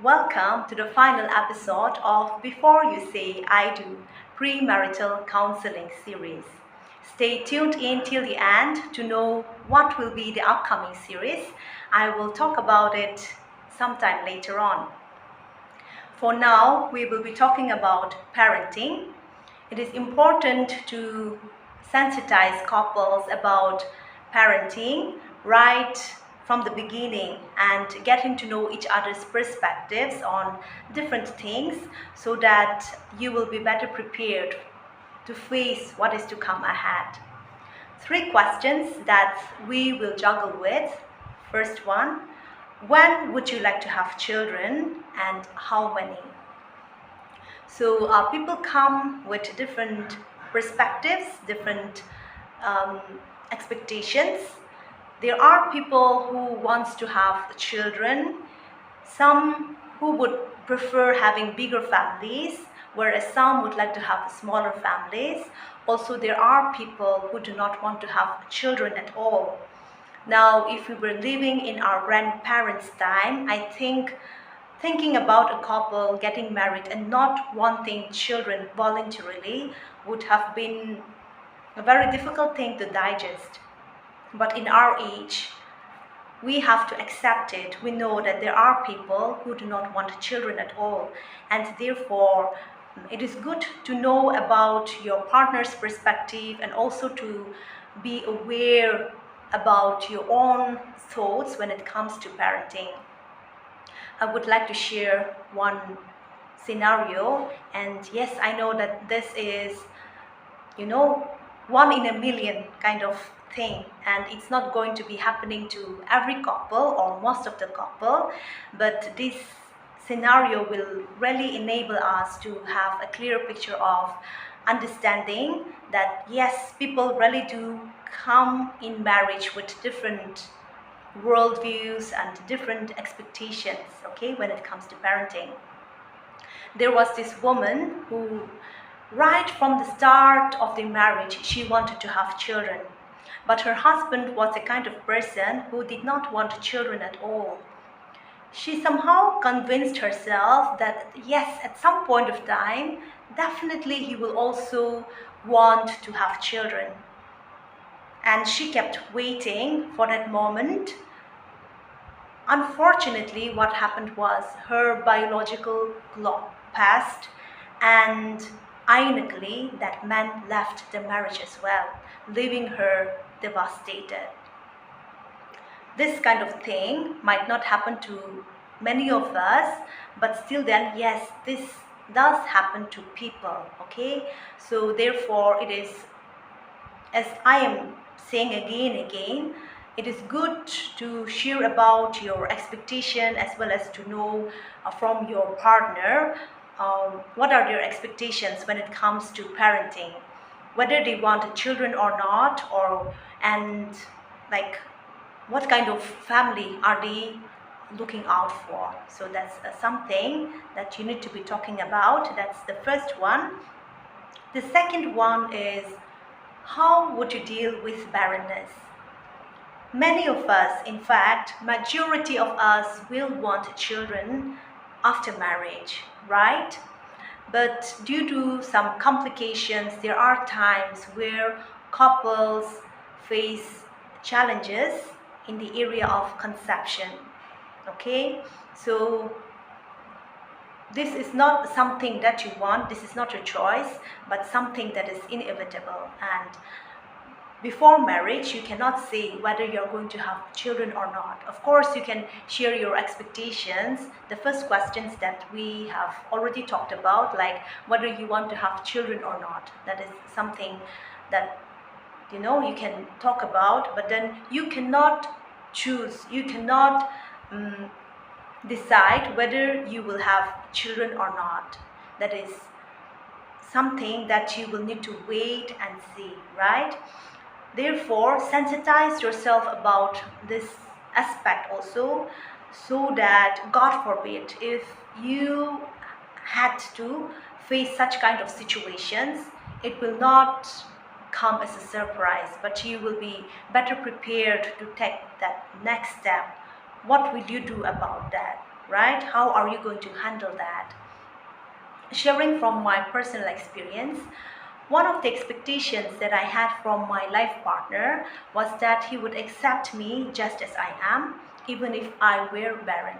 Welcome to the final episode of Before You Say I Do Premarital Counseling series. Stay tuned in till the end to know what will be the upcoming series. I will talk about it sometime later on. For now, we will be talking about parenting. It is important to sensitize couples about parenting right from the beginning and getting to know each other's perspectives on different things so that you will be better prepared to face what is to come ahead. Three questions that we will juggle with. First one, when would you like to have children and how many? So people come with different perspectives, different um, expectations. There are people who wants to have children, some who would prefer having bigger families, whereas some would like to have smaller families. Also, there are people who do not want to have children at all. Now, if we were living in our grandparents' time, I think thinking about a couple getting married and not wanting children voluntarily would have been a very difficult thing to digest. But in our age, we have to accept it. We know that there are people who do not want children at all, and therefore it is good to know about your partner's perspective and also to be aware about your own thoughts when it comes to parenting. I would like to share one scenario, and yes, I know that this is, you know, one in a million kind of thing, and it's not going to be happening to every couple or most of the couple, but this scenario will really enable us to have a clear picture of understanding that yes, people really do come in marriage with different worldviews and different expectations, okay, when it comes to parenting. There was this woman who, right from the start of their marriage, she wanted to have children. But her husband was a kind of person who did not want children at all. She somehow convinced herself that yes, at some point of time, definitely he will also want to have children. And she kept waiting for that moment. Unfortunately, what happened was her biological clock passed, and ironically, that man left the marriage as well, leaving her devastated. This kind of thing might not happen to many of us, but still, then, yes, this does happen to people, okay? So, therefore, it is, as I am saying again and again, it is good to share about your expectation as well as to know from your partner what are their expectations when it comes to parenting, whether they want children or not, or and like what kind of family are they looking out for. So that's something that you need to be talking about. That's the first one. The second one is, how would you deal with barrenness? Many of us, in fact, majority of us will want children after marriage, right? But due to some complications, there are times where couples face challenges in the area of conception. Okay? So this is not something that you want, this is not your choice, but something that is inevitable. And before marriage, you cannot say whether you're going to have children or not. Of course, you can share your expectations. The first questions that we have already talked about, like whether you want to have children or not. That is something that you can talk about, but then you cannot choose. You cannot decide whether you will have children or not. That is something that you will need to wait and see, right? Therefore, sensitize yourself about this aspect also, so that, God forbid, if you had to face such kind of situations, it will not come as a surprise, but you will be better prepared to take that next step. What will you do about that? right? How are you going to handle that? Sharing from my personal experience, one of the expectations that I had from my life partner was that he would accept me just as I am, even if I were barren.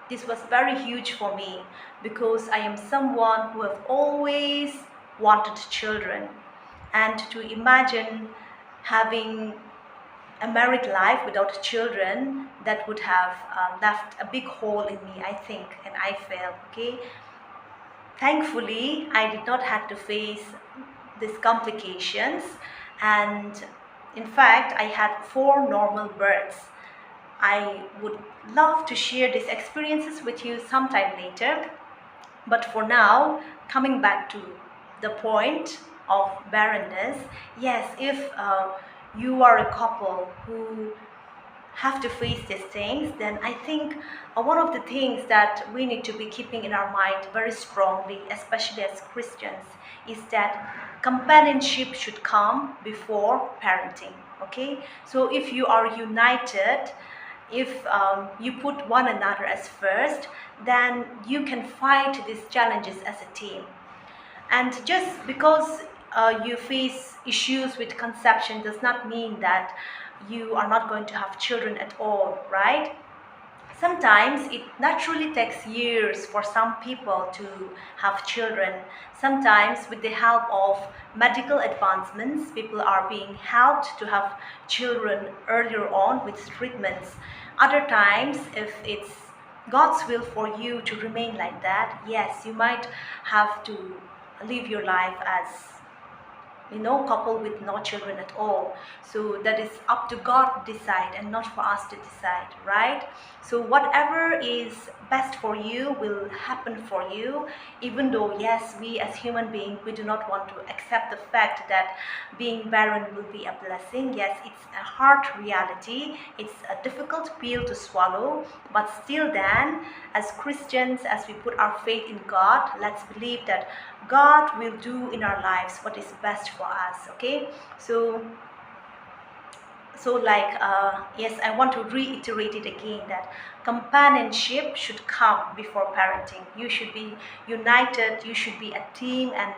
This was very huge for me because I am someone who have always wanted children. And to imagine having a married life without children, that would have left a big hole in me, I think, and I felt, okay. Thankfully, I did not have to face these complications, and in fact, I had 4 normal births. I would love to share these experiences with you sometime later, but for now, coming back to the point of barrenness, yes, if you are a couple who have to face these things, then I think one of the things that we need to be keeping in our mind very strongly, especially as Christians, is that companionship should come before parenting. Okay, so if you are united, if you put one another as first, then you can fight these challenges as a team. And just because you face issues with conception does not mean that you are not going to have children at all, right? Sometimes it naturally takes years for some people to have children. Sometimes, with the help of medical advancements, people are being helped to have children earlier on with treatments. Other times, if it's God's will for you to remain like that, yes, you might have to live your life as couple with no children at all. So that is up to God to decide and not for us to decide, right? So whatever is best for you will happen for you, even though, yes, we as human beings, we do not want to accept the fact that being barren will be a blessing. Yes, it's a hard reality, it's a difficult pill to swallow, but still then, as Christians, as we put our faith in God, let's believe that God will do in our lives what is best for us. Okay, yes, I want to reiterate it again, that companionship should come before parenting. You should be united, you should be a team, and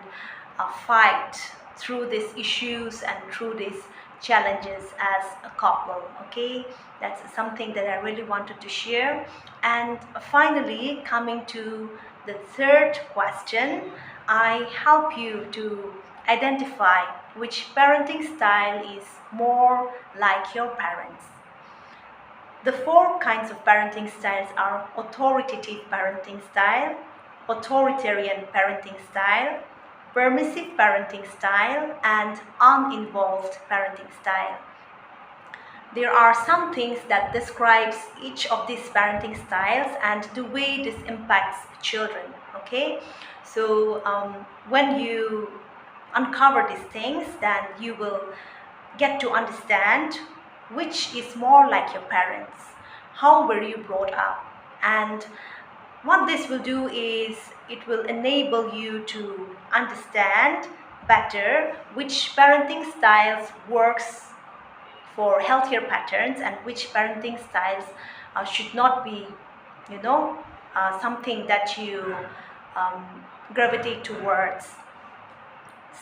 fight through these issues and through these challenges as a couple. Okay, that's something that I really wanted to share. And finally, coming to the third question, I help you to identify which parenting style is more like your parents. The 4 kinds of parenting styles are authoritative parenting style, authoritarian parenting style, permissive parenting style, and uninvolved parenting style. There are some things that describes each of these parenting styles and the way this impacts children. Okay, so when you uncover these things, then you will get to understand which is more like your parents, how were you brought up, and what this will do is it will enable you to understand better which parenting styles works for healthier patterns and which parenting styles should not be, something that you gravitate towards.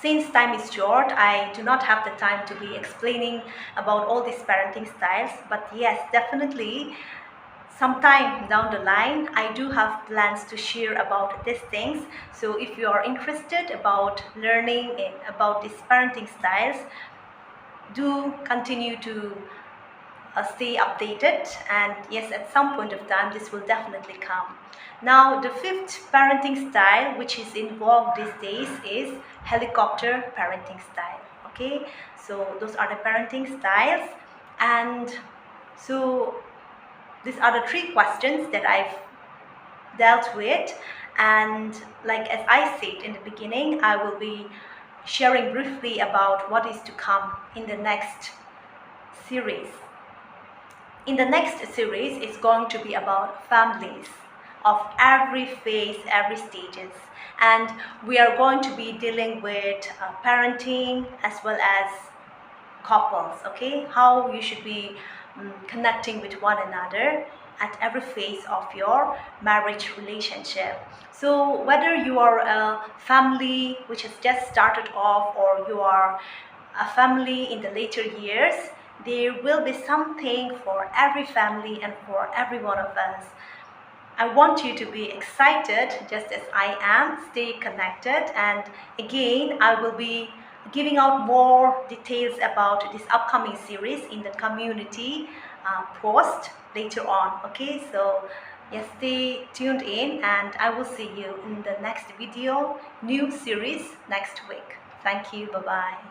Since time is short, I do not have the time to be explaining about all these parenting styles, but yes, definitely sometime down the line, I do have plans to share about these things. So if you are interested about learning about these parenting styles, do continue to stay updated, and yes, at some point of time this will definitely come. Now, the 5th parenting style which is in vogue these days is helicopter parenting style. Okay, so those are the parenting styles, and so these are the 3 questions that I've dealt with, and like as I said in the beginning, I will be sharing briefly about what is to come in the next series. In the next series, it's going to be about families of every phase, every stages, and we are going to be dealing with parenting as well as couples. Okay, how you should be connecting with one another, at every phase of your marriage relationship. So whether you are a family which has just started off, or you are a family in the later years, there will be something for every family and for every one of us. I want you to be excited just as I am. Stay connected, and again, I will be giving out more details about this upcoming series in the community post later on. Okay, so yes, stay tuned in, and I will see you in the next video, new series next week. Thank you. Bye bye.